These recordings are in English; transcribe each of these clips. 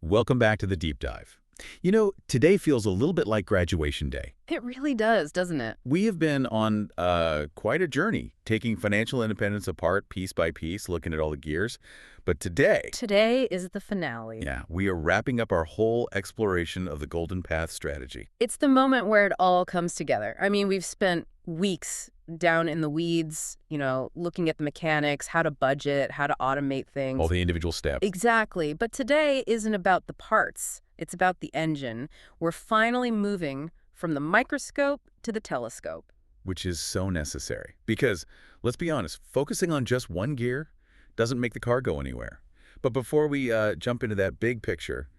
Welcome back to the deep dive. You know, today feels a little bit like graduation day. It really does, doesn't it? We have been on quite a journey, taking financial independence apart piece by piece, looking at all the gears. But today, Is the finale. yeah, we are wrapping up our whole exploration of the Golden Path strategy. It's the moment where it all comes together. I mean, we've spent weeks down in the weeds, looking at the mechanics, how to budget, how to automate things. All the individual steps. Exactly. But today isn't about the parts. It's about the engine. We're finally moving from the microscope to the telescope. Which is so necessary. Because, let's be honest, focusing on just one gear doesn't make the car go anywhere. But before we jump into that big picture,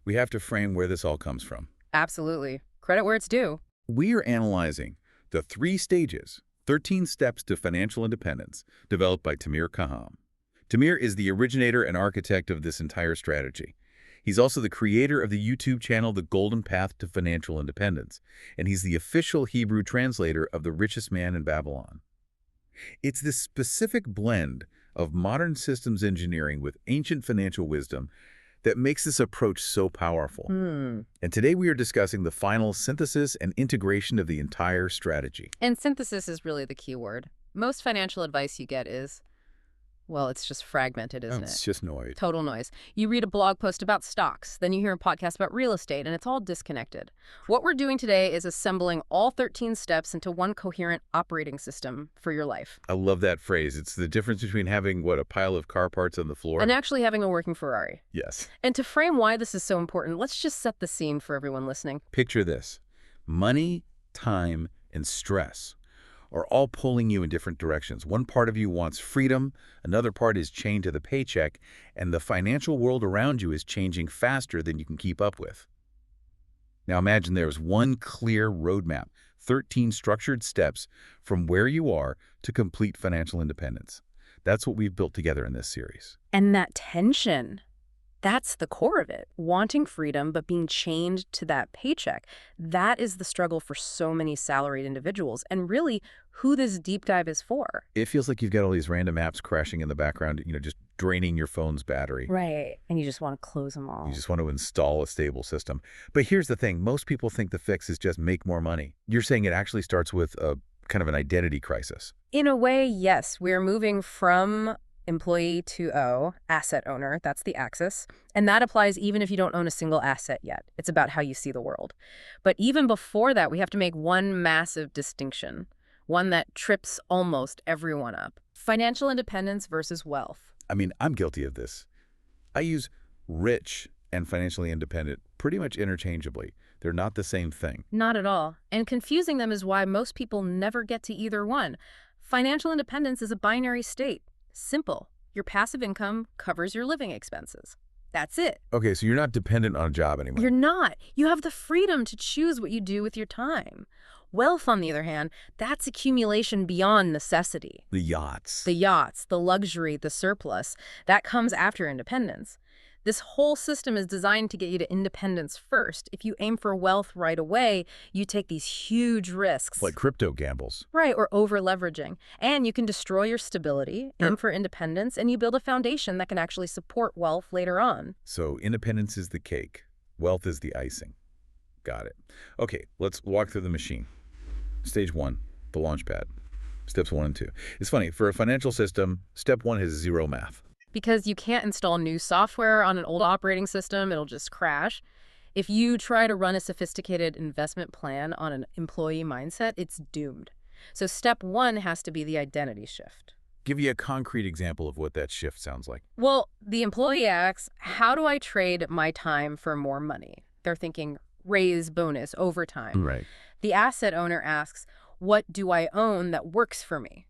we have to frame where this all comes from. Absolutely. Credit where it's due. We are analyzing the 3 stages, 13 steps to financial independence, developed by Tamir Kaham. Tamir is the originator and architect of this entire strategy. He's also the creator of the YouTube channel The Golden Path to Financial Independence, and he's the official Hebrew translator of The Richest Man in Babylon. It's this specific blend of modern systems engineering with ancient financial wisdom that makes this approach so powerful. And today we are discussing the final synthesis and integration of the entire strategy. And synthesis is really the key word. Most financial advice you get is, well, it's just fragmented, isn't it? It's just noise. Total noise. You read a blog post about stocks, then you hear a podcast about real estate, and it's all disconnected. What we're doing today is assembling all 13 steps into one coherent operating system for your life. I love that phrase. It's the difference between having, a pile of car parts on the floor? And actually having a working Ferrari. Yes. And to frame why this is so important, let's just set the scene for everyone listening. Picture this. Money, time, and stress are all pulling you in different directions. One part of you wants freedom, another part is chained to the paycheck, and the financial world around you is changing faster than you can keep up with. Now imagine there's one clear roadmap, 13 structured steps from where you are to complete financial independence. That's what we've built together in this series. And that tension, that's the core of it. Wanting freedom, but being chained to that paycheck. That is the struggle for so many salaried individuals, and really who this deep dive is for. It feels like you've got all these random apps crashing in the background, just draining your phone's battery. Right. And you just want to close them all. You just want to install a stable system. But here's the thing. Most people think the fix is just make more money. You're saying it actually starts with a kind of an identity crisis. In a way, yes. We're moving from employee to asset owner. That's the axis. And that applies even if you don't own a single asset yet. It's about how you see the world. But even before that, we have to make one massive distinction, one that trips almost everyone up. Financial independence versus wealth. I mean, I'm guilty of this. I use rich and financially independent pretty much interchangeably. They're not the same thing. Not at all. And confusing them is why most people never get to either one. Financial independence is a binary state. Simple. Your passive income covers your living expenses. That's it. Okay, so you're not dependent on a job anymore. You're not. You have the freedom to choose what you do with your time. Wealth, on the other hand, that's accumulation beyond necessity. The yachts. The luxury, the surplus, that comes after independence. This whole system is designed to get you to independence first. If you aim for wealth right away, you take these huge risks. Like crypto gambles. Right, or over-leveraging. And you can destroy your stability, aim for independence, and you build a foundation that can actually support wealth later on. So independence is the cake. Wealth is the icing. Got it. Okay, let's walk through the machine. Stage 1, the launch pad. Steps 1 and 2. It's funny, for a financial system, step 1 has 0 math. Because you can't install new software on an old operating system, it'll just crash. If you try to run a sophisticated investment plan on an employee mindset, it's doomed. So step 1 has to be the identity shift. Give you a concrete example of what that shift sounds like. Well, the employee asks, how do I trade my time for more money? They're thinking raise, bonus, overtime. Right. The asset owner asks, what do I own that works for me?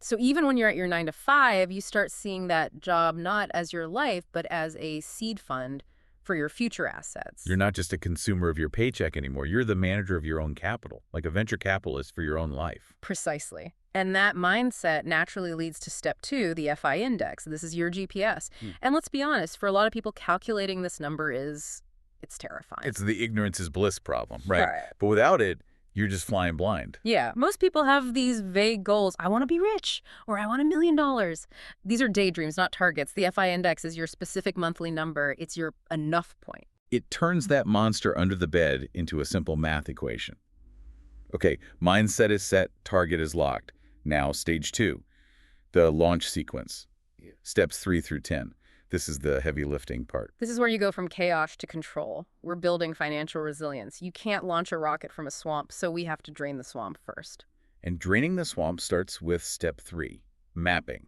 So even when you're at your 9 to 5, you start seeing that job not as your life, but as a seed fund for your future assets. You're not just a consumer of your paycheck anymore. You're the manager of your own capital, like a venture capitalist for your own life. Precisely. And that mindset naturally leads to step 2, the FI index. This is your GPS. And let's be honest, for a lot of people, calculating this number it's terrifying. It's the ignorance is bliss problem, right? But without it, You're just flying blind. Yeah, most people have these vague goals. I want to be rich, or I want $1 million. These are daydreams, not targets. The FI index is your specific monthly number. It's your enough point. It turns that monster under the bed into a simple math equation. Okay, mindset is set, target is locked. Now, stage 2, the launch sequence. Steps 3 through 10. This is the heavy lifting part. This is where you go from chaos to control. We're building financial resilience. You can't launch a rocket from a swamp, so we have to drain the swamp first. And draining the swamp starts with step 3, mapping,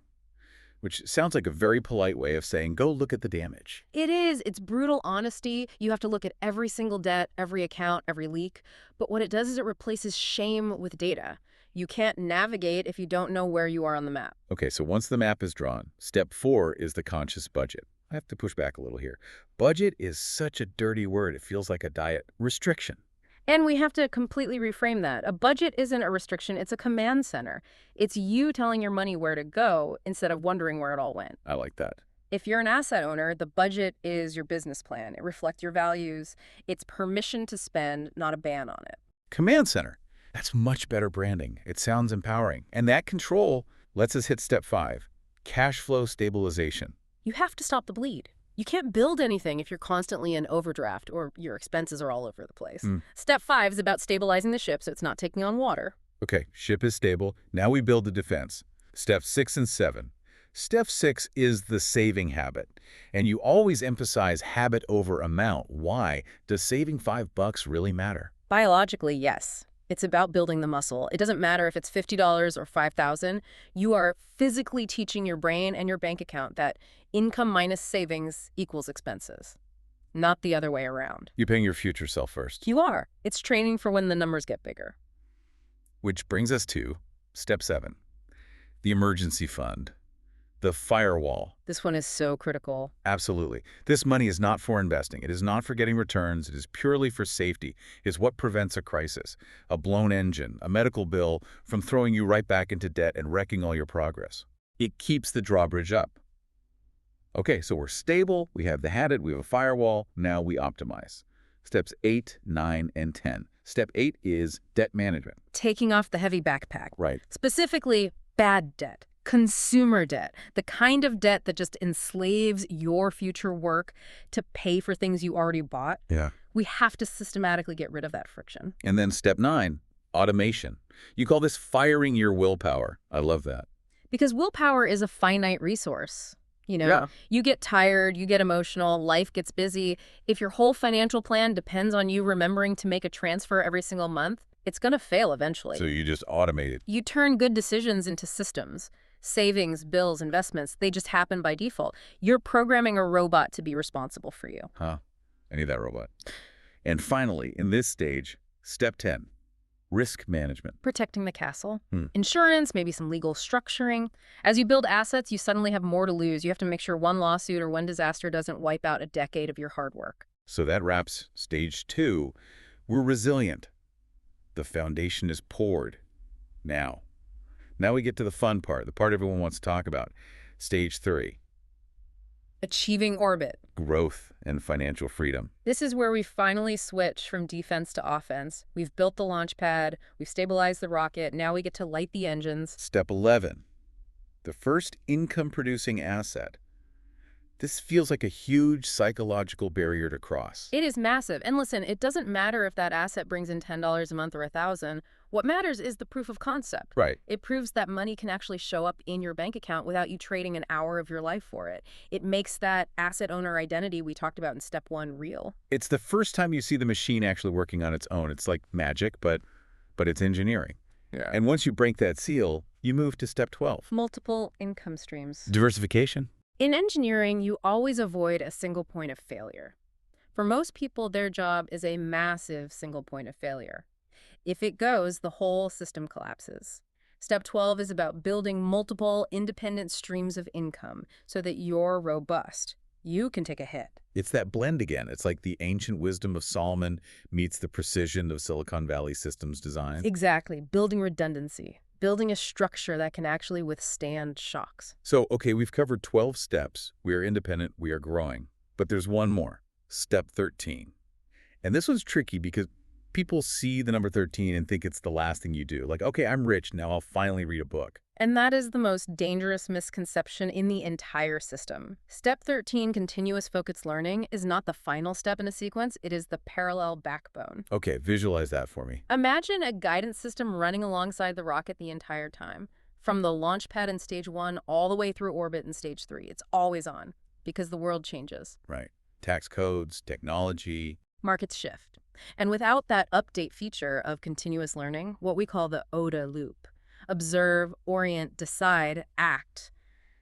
which sounds like a very polite way of saying, go look at the damage. It is. It's brutal honesty. You have to look at every single debt, every account, every leak. But what it does is it replaces shame with data. You can't navigate if you don't know where you are on the map. Okay, so once the map is drawn, step 4 is the conscious budget. I have to push back a little here. Budget is such a dirty word. It feels like a diet restriction. And we have to completely reframe that. A budget isn't a restriction, it's a command center. It's you telling your money where to go instead of wondering where it all went. I like that. If you're an asset owner, the budget is your business plan. It reflects your values. It's permission to spend, not a ban on it. Command center. That's much better branding. It sounds empowering. And that control lets us hit step 5, cash flow stabilization. You have to stop the bleed. You can't build anything if you're constantly in overdraft or your expenses are all over the place. Step 5 is about stabilizing the ship so it's not taking on water. Okay, ship is stable. Now we build the defense. Steps 6 and 7. Step 6 is the saving habit. And you always emphasize habit over amount. Why? Does saving $5 really matter? Biologically, yes. It's about building the muscle. It doesn't matter if it's $50 or $5,000. You are physically teaching your brain and your bank account that income minus savings equals expenses, not the other way around. You're paying your future self first. You are. It's training for when the numbers get bigger. Which brings us to step 7, the emergency fund, the firewall. This one is so critical. Absolutely. This money is not for investing. It is not for getting returns. It is purely for safety. It's what prevents a crisis, a blown engine, a medical bill from throwing you right back into debt and wrecking all your progress. It keeps the drawbridge up. Okay, so we're stable, we have the habit, we have a firewall, now we optimize. Steps 8, 9, and 10. Step 8 is debt management. Taking off the heavy backpack. Right. Specifically, bad debt. Consumer debt, the kind of debt that just enslaves your future work to pay for things you already bought. Yeah. We have to systematically get rid of that friction. And then step 9, automation. You call this firing your willpower. I love that. Because willpower is a finite resource. You get tired, you get emotional, life gets busy. If your whole financial plan depends on you remembering to make a transfer every single month, it's going to fail eventually. So you just automate it. You turn good decisions into systems. Savings, bills, investments, they just happen by default. You're programming a robot to be responsible for you. Huh. I need that robot. And finally, in this stage, step 10, risk management. Protecting the castle. Insurance, maybe some legal structuring. As you build assets, you suddenly have more to lose. You have to make sure one lawsuit or one disaster doesn't wipe out a decade of your hard work. So that wraps stage 2. We're resilient. The foundation is poured. Now we get to the fun part, the part everyone wants to talk about. Stage 3. Achieving orbit. Growth and financial freedom. This is where we finally switch from defense to offense. We've built the launch pad, we've stabilized the rocket, now we get to light the engines. Step 11. The first income-producing asset. This feels like a huge psychological barrier to cross. It is massive. And listen, it doesn't matter if that asset brings in $10 a month or $1,000. What matters is the proof of concept. Right. It proves that money can actually show up in your bank account without you trading an hour of your life for it. It makes that asset owner identity we talked about in step 1 real. It's the first time you see the machine actually working on its own. It's like magic, but it's engineering. Yeah. And once you break that seal, you move to step 12. Multiple income streams. Diversification. In engineering, you always avoid a single point of failure. For most people, their job is a massive single point of failure. If it goes, the whole system collapses. Step 12 is about building multiple independent streams of income so that you're robust. You can take a hit. It's that blend again. It's like the ancient wisdom of Solomon meets the precision of Silicon Valley systems design. Exactly. Building redundancy. Building a structure that can actually withstand shocks. So, okay, we've covered 12 steps. We are independent. We are growing. But there's one more. Step 13. And this one's tricky because people see the number 13 and think it's the last thing you do. Like, okay, I'm rich, now I'll finally read a book. And that is the most dangerous misconception in the entire system. Step 13, continuous focused learning, is not the final step in a sequence, it is the parallel backbone. Okay, visualize that for me. Imagine a guidance system running alongside the rocket the entire time. From the launch pad in stage 1 all the way through orbit in stage 3. It's always on, because the world changes. Right. Tax codes, technology. Markets shift. And without that update feature of continuous learning, what we call the ODA loop, observe, orient, decide, act,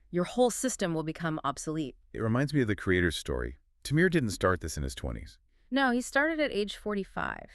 your whole system will become obsolete. It reminds me of the creator's story. Tamir didn't start this in his 20s. No, he started at age 45.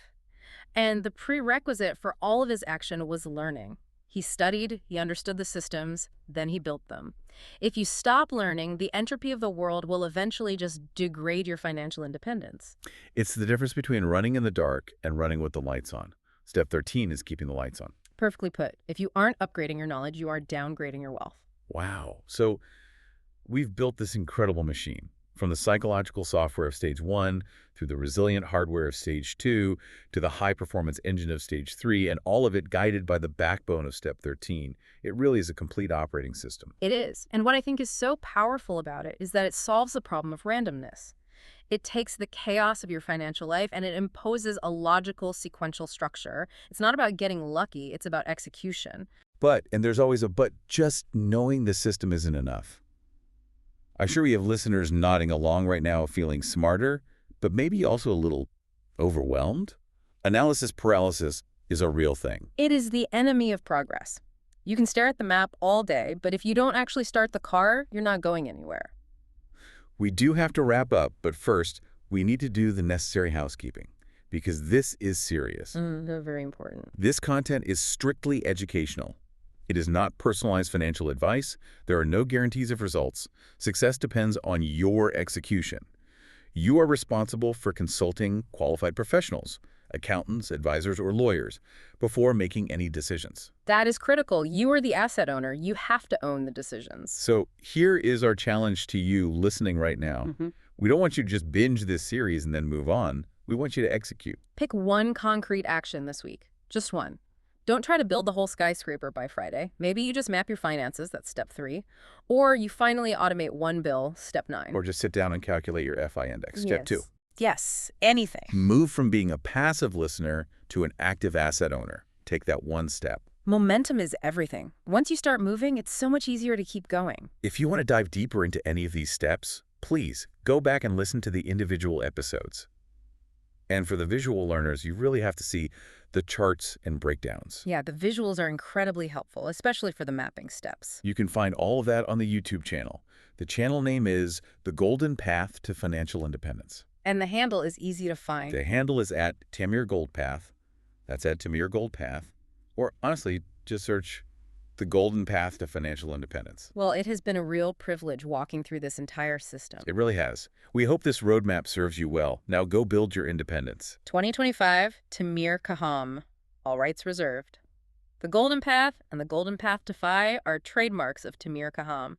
And the prerequisite for all of his action was learning. He studied, he understood the systems, then he built them. If you stop learning, the entropy of the world will eventually just degrade your financial independence. It's the difference between running in the dark and running with the lights on. Step 13 is keeping the lights on. Perfectly put. If you aren't upgrading your knowledge, you are downgrading your wealth. Wow. So we've built this incredible machine. From the psychological software of stage 1, through the resilient hardware of stage 2, to the high-performance engine of stage 3, and all of it guided by the backbone of step 13. It really is a complete operating system. It is. And what I think is so powerful about it is that it solves the problem of randomness. It takes the chaos of your financial life and it imposes a logical, sequential structure. It's not about getting lucky, it's about execution. But, and there's always a but, just knowing the system isn't enough. I'm sure we have listeners nodding along right now feeling smarter, but maybe also a little overwhelmed. Analysis paralysis is a real thing. It is the enemy of progress. You can stare at the map all day, but if you don't actually start the car, you're not going anywhere. We do have to wrap up, but first, we need to do the necessary housekeeping, because this is serious. They're very important. This content is strictly educational. It is not personalized financial advice. There are no guarantees of results. Success depends on your execution. You are responsible for consulting qualified professionals, accountants, advisors, or lawyers before making any decisions. That is critical. You are the asset owner. You have to own the decisions. So here is our challenge to you listening right now. We don't want you to just binge this series and then move on. We want you to execute. Pick one concrete action this week. Just one. Don't try to build the whole skyscraper by Friday. Maybe you just map your finances, that's step 3. Or you finally automate one bill, step 9. Or just sit down and calculate your FI index, step 2. Yes, anything. Move from being a passive listener to an active asset owner. Take that one step. Momentum is everything. Once you start moving, it's so much easier to keep going. If you want to dive deeper into any of these steps, please go back and listen to the individual episodes. And for the visual learners, you really have to see the charts and breakdowns. Yeah, the visuals are incredibly helpful, especially for the mapping steps. You can find all of that on the YouTube channel. The channel name is The Golden Path to Financial Independence. And the handle is easy to find. The handle is at Tamir Goldpath. That's at Tamir Goldpath. Or honestly, just search The Golden Path to Financial Independence. Well, it has been a real privilege walking through this entire system. It really has. We hope this roadmap serves you well. Now go build your independence. 2025, Tamir Kaham. All rights reserved. The Golden Path and the Golden Path to FI are trademarks of Tamir Kaham.